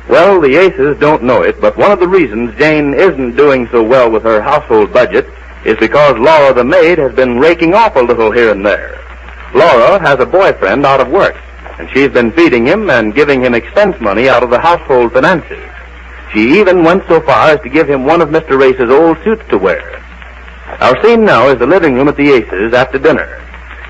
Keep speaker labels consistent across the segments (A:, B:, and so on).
A: Well, the Aces don't know it, but one of the reasons Jane isn't doing so well with her household budget is because Laura the maid has been raking off a little here and there. Laura has a boyfriend out of work, and she's been feeding him and giving him expense money out of the household finances. She even went so far as to give him one of Mr. Race's old suits to wear. Our scene now is the living room at the Aces after dinner.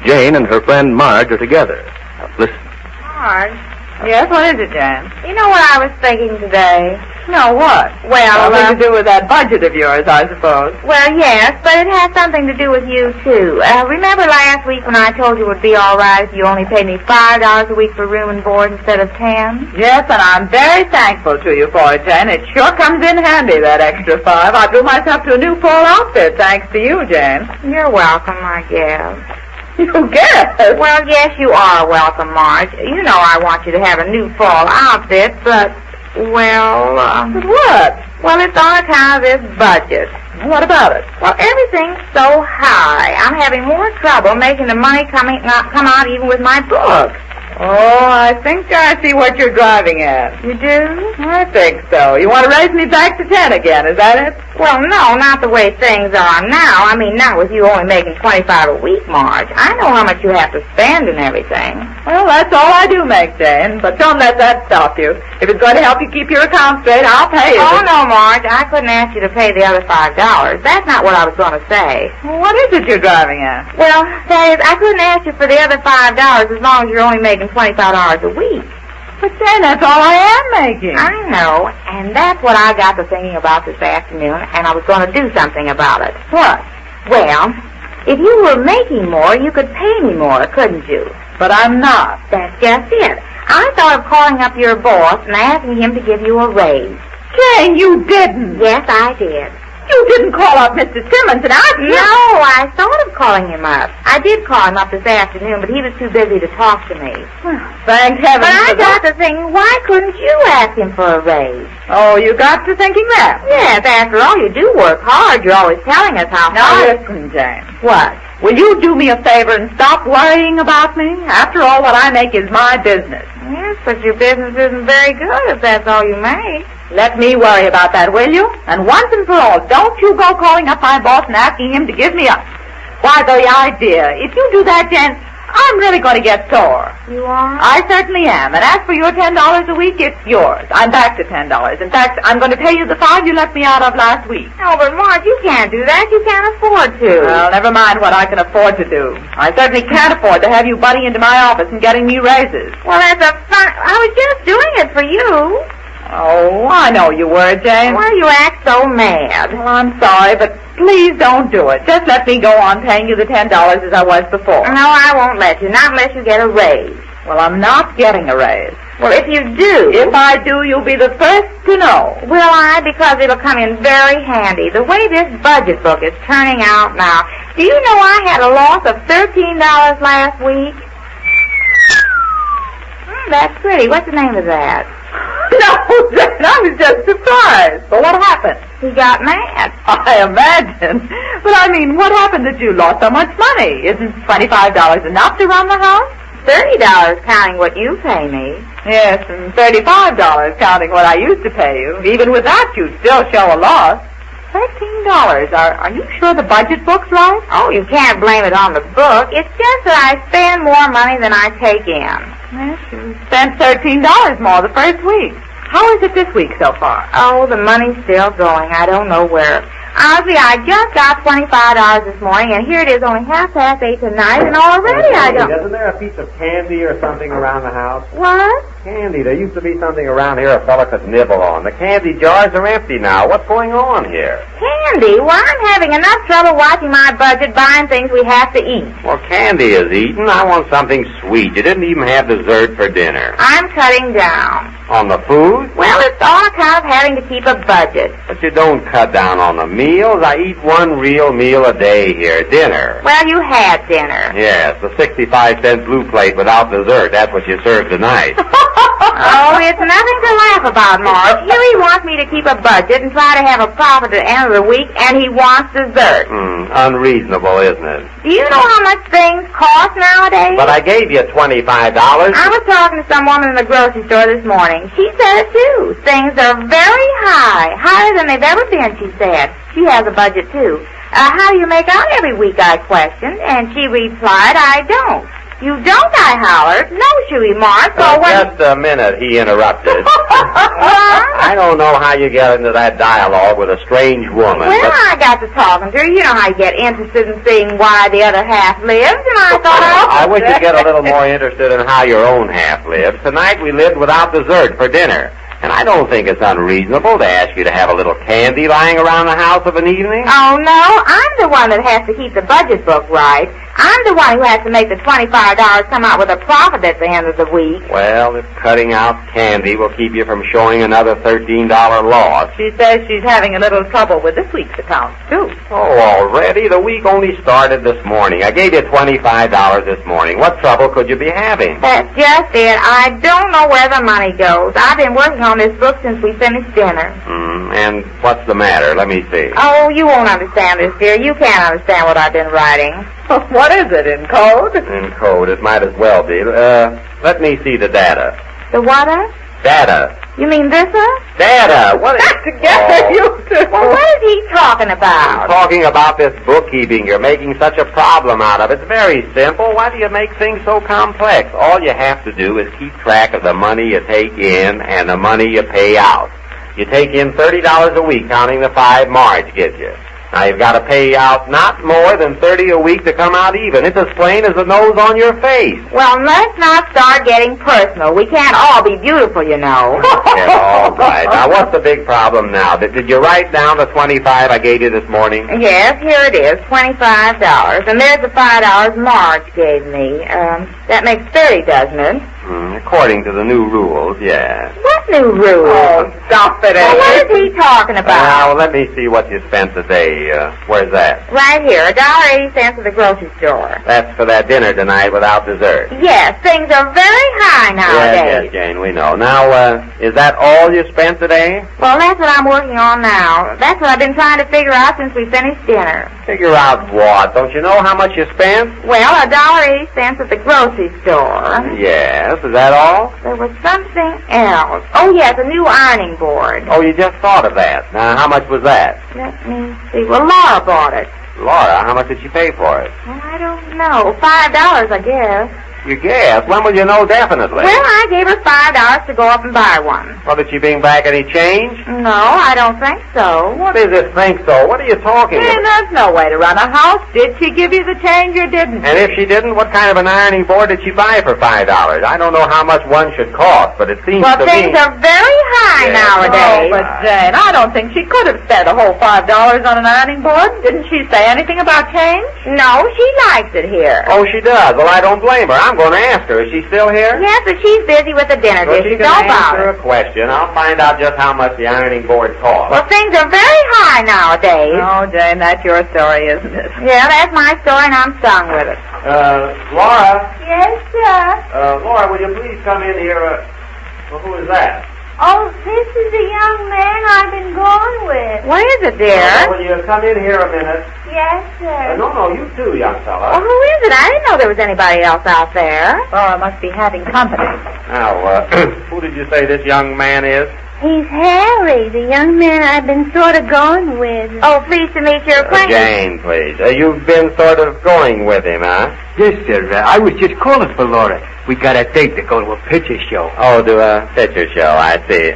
A: Jane and her friend Marge are together. Now, listen.
B: Marge?
C: Yes, what is it, Jan?
B: You know what I was thinking today?
C: No, what?
B: Well,
C: something to do with that budget of yours, I suppose.
B: Well, yes, but it has something to do with you, too. Remember last week when I told you it would be all right if you only paid me $5 a week for room and board instead of $10?
C: Yes, and I'm very thankful to you for it, Jan. It sure comes in handy, that extra $5. I blew myself to a new fall outfit, thanks to you, Jan.
B: You're welcome, I guess.
C: You guess?
B: Well, yes, you are welcome, Marge. You know I want you to have a new fall outfit, but, well...
C: What?
B: Well, it's on account of this budget.
C: What about it?
B: Well, everything's so high. I'm having more trouble making the money come out even with my books.
C: Oh, I think I see what you're driving at.
B: You do?
C: I think so. You want to raise me back to 10 again, is that it?
B: Well, no, not the way things are now. I mean, not with you only making $25 a week, Marge. I know how much you have to spend and everything.
C: Well, that's all I do make, Jane. But don't let that stop you. If it's going to help you keep your account straight, I'll pay you.
B: Oh, no, Marge. I couldn't ask you to pay the other $5. That's not what I was going to say.
C: Well, what is it you're driving at?
B: Well, that is, I couldn't ask you for the other $5 as long as you're only making $25 a week.
C: But Jane, that's all I am making.
B: I know, and that's what I got to thinking about this afternoon, and I was going to do something about it.
C: What?
B: Well, if you were making more, you could pay me more, couldn't you?
C: But I'm not.
B: That's just it. I thought of calling up your boss and asking him to give you a raise.
C: Jane, you didn't.
B: Yes, I did.
C: You didn't call up Mr. Simmons and ask him.
B: No, I thought of calling him up. I did call him up this afternoon, but he was too busy to talk to me.
C: Well, thank heaven.
B: But I got to thinking, why couldn't you ask him for a raise?
C: Oh, you got to thinking that?
B: Yes, after all, you do work hard. You're always telling us how
C: now,
B: hard.
C: Listen, Jane.
B: What?
C: Will you do me a favor and stop worrying about me? After all, what I make is my business.
B: Yes, but your business isn't very good if that's all you make.
C: Let me worry about that, will you? And once and for all, don't you go calling up my boss and asking him to give me up. Why, the idea. If you do that, Jen, I'm really going to get sore.
B: You are?
C: I certainly am. And as for your $10 a week, it's yours. I'm back to $10. In fact, I'm going to pay you the $5 you let me out of last week.
B: No, but Marge, you can't do that. You can't afford to.
C: Well, never mind what I can afford to do. I certainly can't afford to have you butting into my office and getting me raises.
B: Well, that's a fun... I was just doing it for you.
C: Oh, I know you were, Jane.
B: Why you act so mad?
C: Well, I'm sorry, but please don't do it. Just let me go on paying you the $10 as I was before.
B: No, I won't let you. Not unless you get a raise.
C: Well, I'm not getting a raise.
B: Well, if you do...
C: If I do, you'll be the first to know.
B: Will I? Because it'll come in very handy. The way this budget book is turning out now. Do you know I had a loss of $13 last week? That's pretty. What's the name of that?
C: No, I was just surprised. But what happened?
B: He got mad.
C: I imagine. But I mean, what happened that you lost so much money? Isn't $25 enough to run the house?
B: $30 counting what you pay me.
C: Yes, and $35 counting what I used to pay you. Even with that, you'd still show a loss. $13. Are you sure the budget book's right?
B: Oh, you can't blame it on the book. It's just that I spend more money than I take in.
C: Yes, you spent $13 more the first week. How is it this week so far?
B: Oh, the money's still going. I don't know where. Honestly, I just got $25 this morning, and here it is only 8:30 tonight, and already I don't...
D: Isn't there a piece of candy or something around the house?
B: What?
D: Candy. There used to be something around here a fella could nibble on. The candy jars are empty now. What's going on here?
B: Candy? Well, I'm having enough trouble watching my budget buying things we have to eat.
D: Well, candy is eaten. I want something sweet. You didn't even have dessert for dinner.
B: I'm cutting down.
D: On the food?
B: Well, it's all kind of having to keep a budget.
D: But you don't cut down on the meals. I eat one real meal a day here, dinner.
B: Well, you had dinner.
D: Yes, the 65-cent blue plate without dessert. That's what you served tonight.
B: Oh, it's nothing to laugh about, Marge. Huey wants me to keep a budget and try to have a profit at the end of the week, and he wants dessert.
D: Unreasonable, isn't it?
B: Do you know how much things cost nowadays?
D: But I gave you $25.
B: I was talking to some woman in the grocery store this morning. She said it, too. Things are very high. Higher than they've ever been, she said. She has a budget, too. How do you make out every week, I questioned, and she replied, I don't. You don't, I hollered. No, Shuey Mark. So
D: just a minute, he interrupted. I don't know how you get into that dialogue with a strange woman.
B: Well, I got to talking to her. You know how you get interested in seeing why the other half lives, and I thought...
D: I wish you'd get a little more interested in how your own half lives. Tonight we lived without dessert for dinner. And I don't think it's unreasonable to ask you to have a little candy lying around the house of an evening.
B: Oh, no. I'm the one that has to keep the budget book right. I'm the one who has to make the $25 come out with a profit at the end of the week.
D: Well, if cutting out candy will keep you from showing another $13 loss.
C: She says she's having a little trouble with this week's accounts, too.
D: Oh, already? The week only started this morning. I gave you $25 this morning. What trouble could you be having?
B: That's just it. I don't know where the money goes. I've been working on this book since we finished dinner.
D: And what's the matter? Let me see.
B: Oh, you won't understand this, dear. You can't understand what I've been writing.
C: What is it, in code?
D: In code. It might as well be. Let me see the data.
B: The what?
D: Data.
B: You mean this?
D: Data. What is...
C: Together, you two.
B: Well, what is he talking about?
D: I'm talking about this bookkeeping. You're making such a problem out of it. It's very simple. Why do you make things so complex? All you have to do is keep track of the money you take in and the money you pay out. You take in $30 a week, counting the 5 Marge gives you. Now, you've got to pay out not more than $30 a week to come out even. It's as plain as the nose on your face.
B: Well, let's not start getting personal. We can't all be beautiful, you know.
D: Yeah, all right. Now, what's the big problem now? Did you write down the $25 I gave you this morning?
B: Yes, here it is, $25. And there's the $5 Marge gave me. That makes 30, doesn't it?
D: According to the new rules, yeah.
B: What new rules?
C: Oh, stop it,
B: Well, what is he talking about?
D: Well, let me see what you spent today. Where's that?
B: Right here, $1.80 at the grocery store.
D: That's for that dinner tonight without dessert.
B: Yes, things are very high nowadays.
D: Yes, Jane, we know. Now, is that all you spent today?
B: Well, that's what I'm working on now. That's what I've been trying to figure out since we finished dinner.
D: Figure out what? Don't you know how much you spent?
B: Well, $1.80 at the grocery store.
D: Yes, is that all?
B: There was something else. Oh, yes, a new ironing board.
D: Oh, you just thought of that. Now, how much was that?
B: Let me see. Well, Laura bought it.
D: Laura, how much did she pay for it?
B: Well, I don't know. $5, I guess.
D: You guess. When will you know definitely?
B: Well, I gave her $5 to go up and buy one.
D: Well, did she bring back any change?
B: No, I don't think so.
D: What is this think so? What are you talking
C: Hey,
D: about?
C: there's no way to run a house. Did she give you the change or didn't?
D: And if she didn't, what kind of an ironing board did she buy for $5? I don't know how much one should cost, but it seems
B: Well,
D: to
B: things
D: me...
B: are very high nowadays.
C: Oh, but Jane, I don't think she could have spent a whole $5 on an ironing board. Didn't she say anything about change?
B: No, she likes it here.
D: Oh, she does. Well, I don't blame her. I'm going to ask her. Is she still here?
B: Yes, but she's busy with the dinner
D: Well, she
B: dishes.
D: can
B: Don't bother.
D: answer a question. I'll find out just how much the ironing board costs.
B: Well, things are very high nowadays.
C: Oh, Jane, that's your story, isn't it?
B: Yeah, that's my story, and I'm stung with it.
D: Laura?
B: Yes, sir.
D: Laura, will you please come in here? Well, who is that?
B: Oh, this is the young man I've been going with. What is it, dear?
D: Will you come in here a minute?
B: Yes, sir.
D: No, you too, young
B: Well,
D: fella.
B: who is it? I didn't know there was anybody else out there.
C: Oh, I must be having company.
D: Now, who did you say this young man is?
B: He's Harry, the young man I've been sort of going with. Oh, pleased to meet your acquaintance.
D: Jane, please. You've been sort of going with him, huh?
E: Yes, sir. I was just calling for Laura. We got a date to go to a picture show.
D: Oh, to a picture show, I see.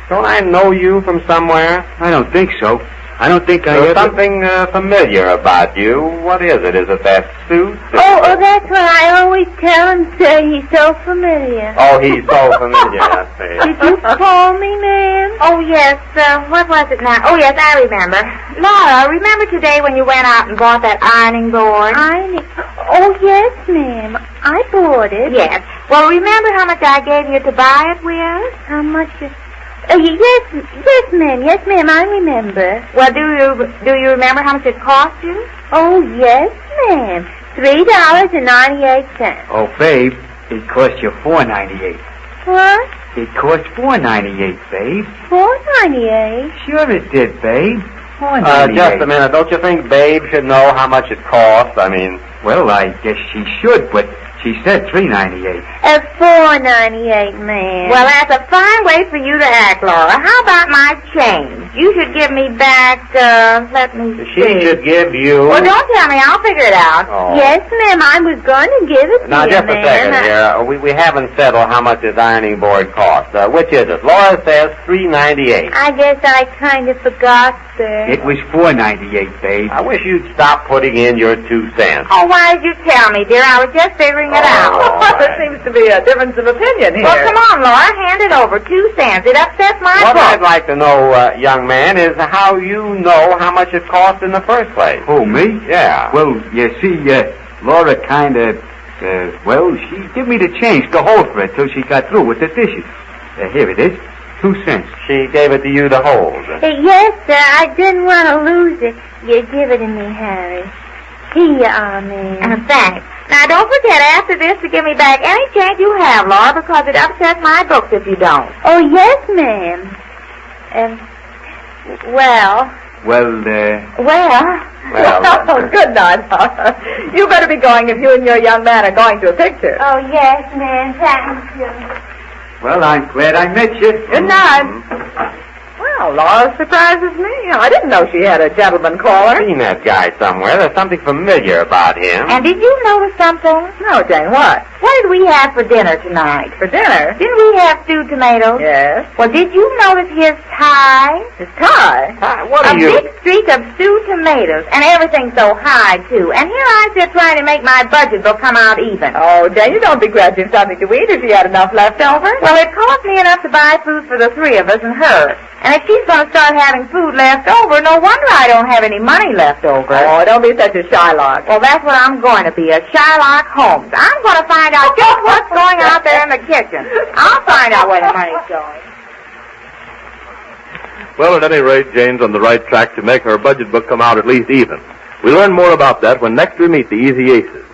D: Don't I know you from somewhere?
E: I don't think so. I don't think I
D: There's
E: ever...
D: something familiar about you. What is it? Is it that suit?
B: Oh, that's what I always tell him, sir. He's so familiar.
D: Oh, he's so familiar, I see.
B: Did you call me, ma'am? Oh, yes. What was it now? Oh, yes, I remember. Laura, remember today when you went out and bought that ironing board?
F: Ironing? Oh, yes, ma'am. I bought it.
B: Yes. Well, remember how much I gave you to buy it with?
F: How much is... yes, ma'am, I remember.
B: Well, do you remember how much it cost you?
F: Oh, yes, ma'am. $3.98.
E: Oh, babe, it cost you $4.98.
F: What?
E: It cost $4.98, babe.
F: $4.98?
E: Sure it did, babe. $4.98.
D: Just a minute. Don't you think Babe should know how much it costs? I mean...
E: Well, I guess she should, but she said $3.98.
F: $4.98, man.
B: Well, that's a fine way for you to act, Laura. How about my change? You should give me back, let me see.
D: She should give you...
B: Well, don't tell me. I'll figure it out.
D: Oh.
F: Yes, ma'am, I was going to give it to
D: Now,
F: you,
D: just a second here. We haven't settled how much this ironing board costs. Which is it? Laura says $3.98.
F: I guess I kind of forgot, sir.
E: It was $4.98, babe.
D: I wish you'd stop putting in your 2 cents.
B: Oh, why did you tell me, dear? I was just figuring it out.
C: There seems to be a difference of opinion here.
B: Well, come on, Laura. Hand it over. 2 cents. It upsets my
D: What
B: book.
D: I'd like to know, young man, is how you know how much it cost in the first place.
E: Who, me?
D: Yeah.
E: Well, you see, Laura kind of, she gave me the change to hold for it till she got through with the dishes. Here it is, 2 cents.
D: She gave it to you to hold.
F: Yes, sir, I didn't want to lose it. You give it to me, Harry. Here you are, ma'am.
B: Thanks. Now, don't forget after this to give me back any change you have, Laura, because it upsets my books if you don't.
F: Oh, yes, ma'am. Well...
C: Oh, good night, Laura. You better be going if you and your young man are going to a picture.
F: Oh, yes, ma'am, thank you.
E: Well, I'm glad I met you.
C: Good night. Well, Laura surprises me. I didn't know she had a gentleman caller.
D: I've seen that guy somewhere. There's something familiar about him.
B: And did you notice something?
C: No, Jane, what?
B: What did we have for dinner tonight?
C: For dinner?
B: Didn't we have stewed tomatoes?
C: Yes.
B: Well, did you notice his tie?
C: His tie?
D: What
B: A
D: are you...
B: big streak of stewed tomatoes, and everything so high, too. And here I sit trying to make my budget book come out even.
C: Oh, Jane, you don't begrudge him something to eat if she had enough left over.
B: Well, it cost me enough to buy food for the 3 of us and her. And if she's going to start having food left over, no wonder I don't have any money left over.
C: Oh, don't be such a Shylock.
B: Well, that's what I'm going to be, a Shylock Holmes. I'm going to find out just what's going out there in the kitchen. I'll find out where the money's going.
A: Well, at any rate, Jane's on the right track to make her budget book come out at least even. We learn more about that when next we meet the Easy Aces.